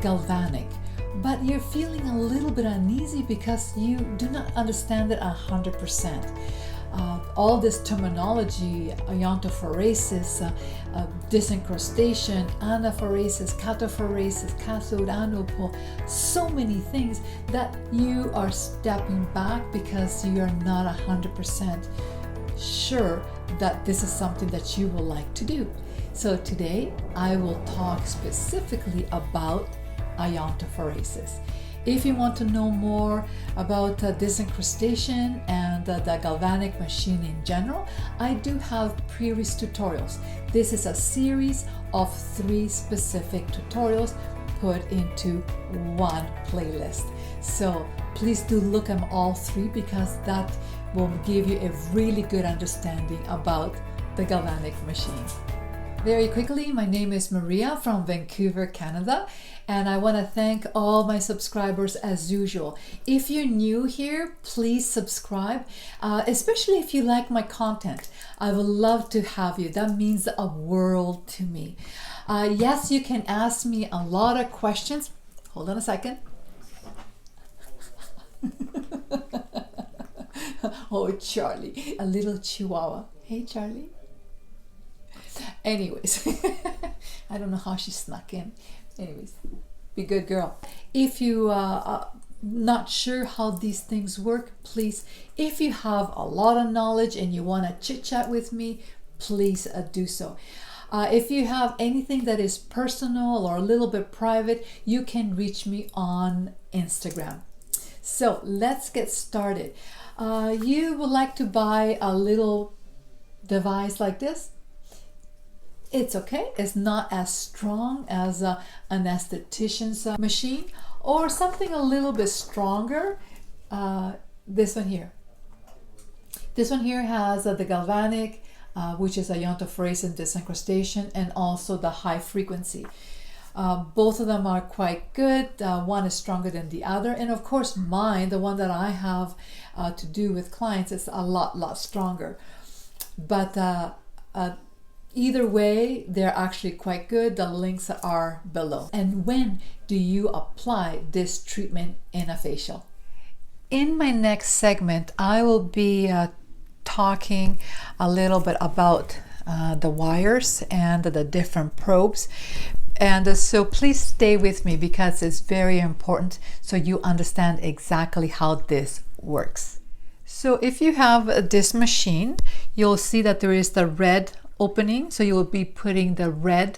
galvanic, but you're feeling a little bit uneasy because you do not understand it 100%. All this terminology, iontophoresis, desincrustation, anaphoresis, cataphoresis, cathode, anode, so many things that you are stepping back because you are not 100% sure that this is something that you will like to do. So today I will talk specifically about iontophoresis. If you want to know more about desincrustation and the galvanic machine in general, I do have previous tutorials. This is a series of 3 specific tutorials put into one playlist. So please do look at all 3 because that will give you a really good understanding about the galvanic machine. Very quickly, my name is Maria from Vancouver, Canada, and I want to thank all my subscribers as usual. If you're new here, please subscribe, especially if you like my content. I would love to have you. That means a world to me. Yes, you can ask me a lot of questions. Hold on a second. Oh, Charlie, a little chihuahua. Hey, Charlie. Anyways, I don't know how she snuck in. Anyways, be good girl. If you are not sure how these things work, please, if you have a lot of knowledge and you want to chit chat with me, please do so. If you have anything that is personal or a little bit private, you can reach me on Instagram. So let's get started. You would like to buy a little device like this? It's okay. It's not as strong as an esthetician's machine, or something a little bit stronger. This one here. This one here has the galvanic, which is iontophoresis and desincrustation, and also the high frequency. Both of them are quite good. One is stronger than the other, and of course mine, the one that I have to do with clients, is a lot stronger. But either way, they're actually quite good. The links are below. And when do you apply this treatment in a facial? In my next segment, I will be talking a little bit about the wires and the different probes. And so please stay with me because it's very important so you understand exactly how this works. So if you have this machine, you'll see that there is the red opening, so you will be putting the red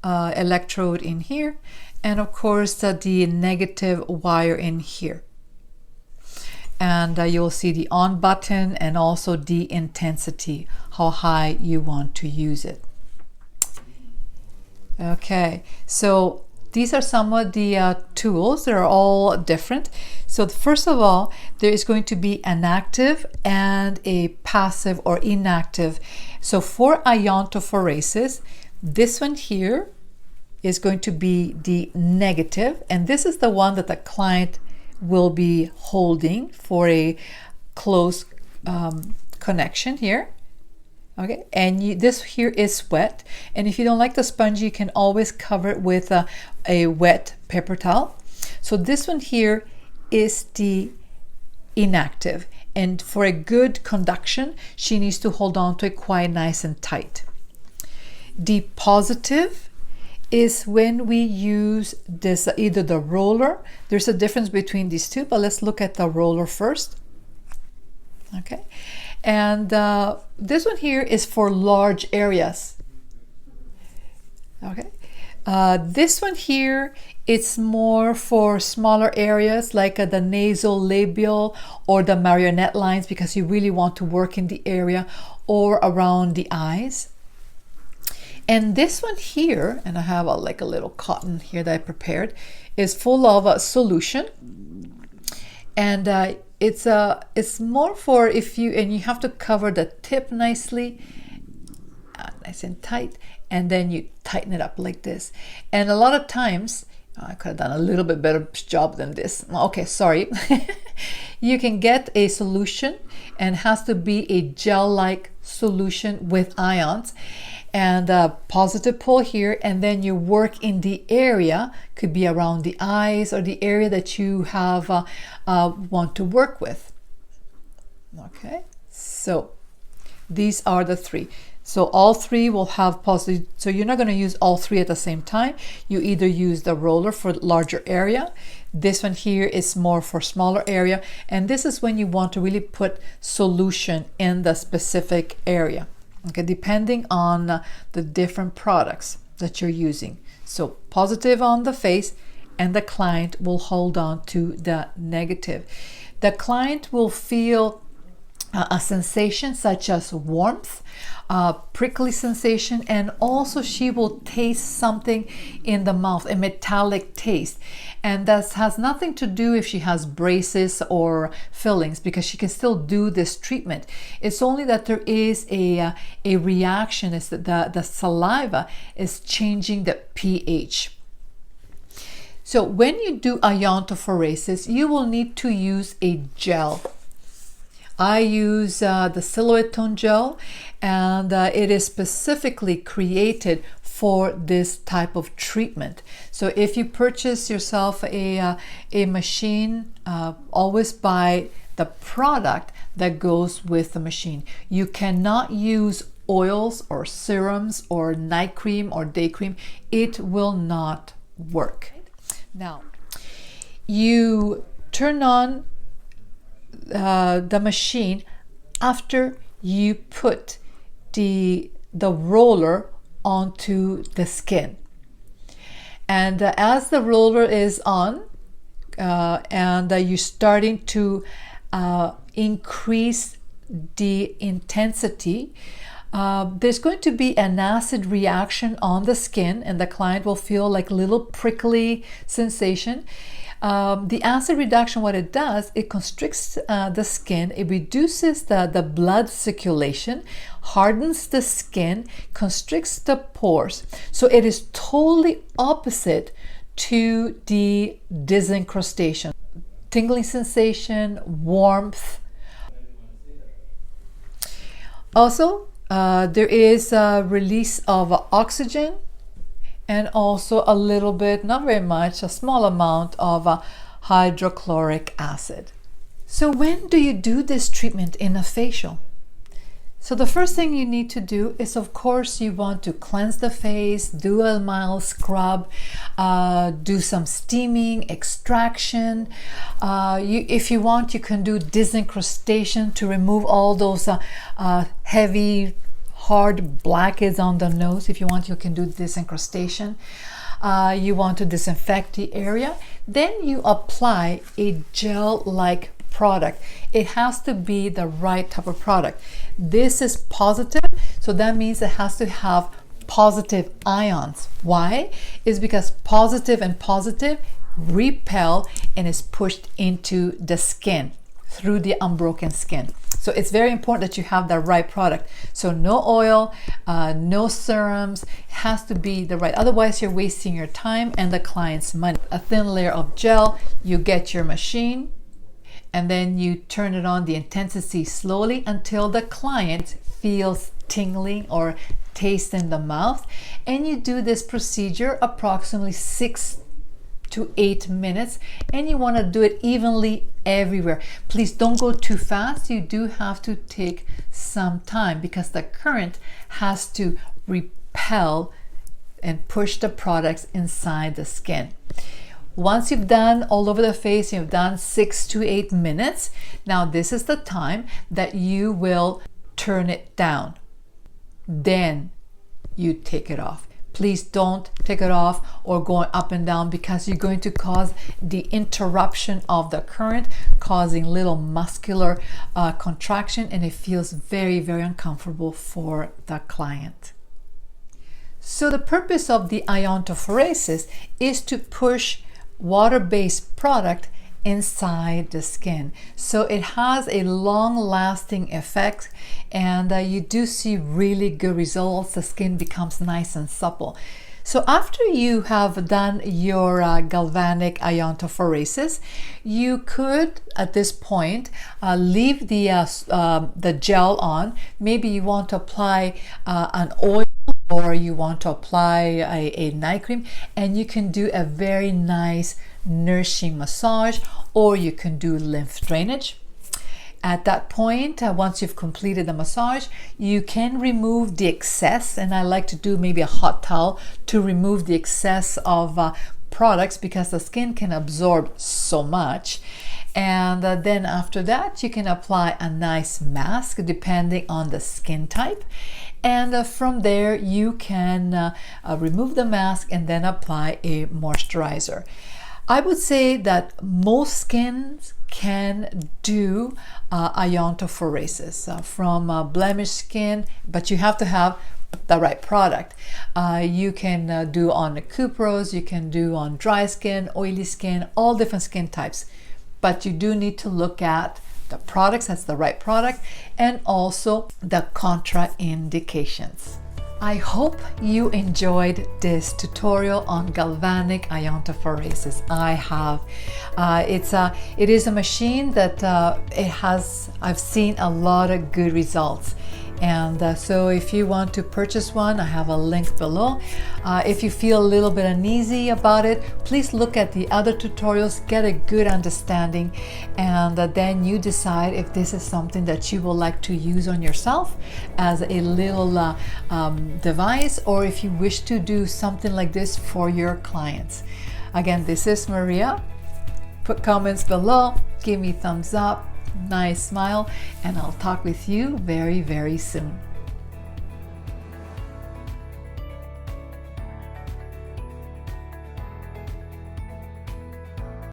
electrode in here, and of course the negative wire in here, and you'll see the on button and also the intensity, how high you want to use it. Okay, so these are some of the tools. They're all different. So first of all, there is going to be an active and a passive or inactive. So for iontophoresis, this one here is going to be the negative, and this is the one that the client will be holding for a close connection here. Okay, and this here is wet, and if you don't like the sponge, you can always cover it with a wet paper towel. So this one here is the inactive, and for a good conduction, she needs to hold on to it quite nice and tight. The positive is when we use this, either the roller. There's a difference between these two, but let's look at the roller first. Okay. And this one here is for large areas. Okay. This one here, it's more for smaller areas like the nasal labial or the marionette lines, because you really want to work in the area or around the eyes. And this one here, and I have like a little cotton here that I prepared, is full of a solution. And it's more for if you, and you have to cover the tip nicely, nice and tight, and then you tighten it up like this. And a lot of times I could have done a little bit better job than this. Okay, sorry. You can get a solution, and it has to be a gel-like solution with ions, and a positive pull here, and then you work in the area, could be around the eyes or the area that you have want to work with. Okay, so these are the three. So all three will have positive. So you're not going to use all three at the same time. You either use the roller for larger area. This one here is more for smaller area. And this is when you want to really put solution in the specific area. Okay, depending on the different products that you're using. So positive on the face, and the client will hold on to the negative. The client will feel a sensation such as warmth, prickly sensation, and also she will taste something in the mouth, a metallic taste. And that has nothing to do if she has braces or fillings, because she can still do this treatment. It's only that there is a reaction, is that the saliva is changing the pH. So when you do iontophoresis, you will need to use a gel. I use the Silhouette Tone Gel, and it is specifically created for this type of treatment. So if you purchase yourself a machine, always buy the product that goes with the machine. You cannot use oils or serums or night cream or day cream. It will not work. Now, you turn on the machine after you put the roller onto the skin, and as the roller is on and you're starting to increase the intensity, there's going to be an acid reaction on the skin, and the client will feel like little prickly sensation. The acid reduction, what it does, it constricts the skin, it reduces the blood circulation, hardens the skin, constricts the pores. So it is totally opposite to the desincrustation. Tingling sensation, warmth. Also, there is a release of oxygen, and also a little bit, not very much, a small amount of hydrochloric acid. So when do you do this treatment in a facial? So the first thing you need to do is, of course, you want to cleanse the face, do a mild scrub, do some steaming, extraction. If you want, you can do desincrustation to remove all those heavy, hard blackheads on the nose. If you want, you can do desincrustation. You want to disinfect the area. Then you apply a gel-like product. It has to be the right type of product. This is positive, so that means it has to have positive ions. Why? It's because positive and positive repel and is pushed into the skin through the unbroken skin. So it's very important that you have the right product. So no oil, no serums, it has to be the right. Otherwise, you're wasting your time and the client's money. A thin layer of gel, you get your machine, and then you turn it on the intensity slowly until the client feels tingling or taste in the mouth. And you do this procedure approximately 6 to 8 minutes, and you want to do it evenly everywhere. Please don't go too fast. You do have to take some time because the current has to repel and push the products inside the skin. Once you've done all over the face, you've done 6 to 8 minutes. Now this is the time that you will turn it down. Then you take it off. Please don't take it off or go up and down, because you're going to cause the interruption of the current, causing little muscular contraction, and it feels very, very uncomfortable for the client. So the purpose of the iontophoresis is to push water-based product inside the skin. So it has a long-lasting effect, and you do see really good results. The skin becomes nice and supple. So after you have done your galvanic iontophoresis, you could at this point leave the gel on. Maybe you want to apply an oil, or you want to apply a night cream, and you can do a very nice nourishing massage, or you can do lymph drainage. At that point, once you've completed the massage, you can remove the excess, and I like to do maybe a hot towel to remove the excess of products, because the skin can absorb so much. And then after that, you can apply a nice mask depending on the skin type. And from there, you can remove the mask and then apply a moisturizer. I would say that most skins can do iontophoresis from blemished skin, but you have to have the right product. You can do on the cupros, you can do on dry skin, oily skin, all different skin types. But you do need to look at the products, that's the right product, and also the contraindications. I hope you enjoyed this tutorial on galvanic iontophoresis. I have. It is a machine that I've seen a lot of good results. And so if you want to purchase one, I have a link below. If you feel a little bit uneasy about it, please look at the other tutorials, get a good understanding, and then you decide if this is something that you would like to use on yourself as a little device, or if you wish to do something like this for your clients. Again, this is Maria. Put comments below, give me thumbs up, nice smile, and I'll talk with you very, very soon.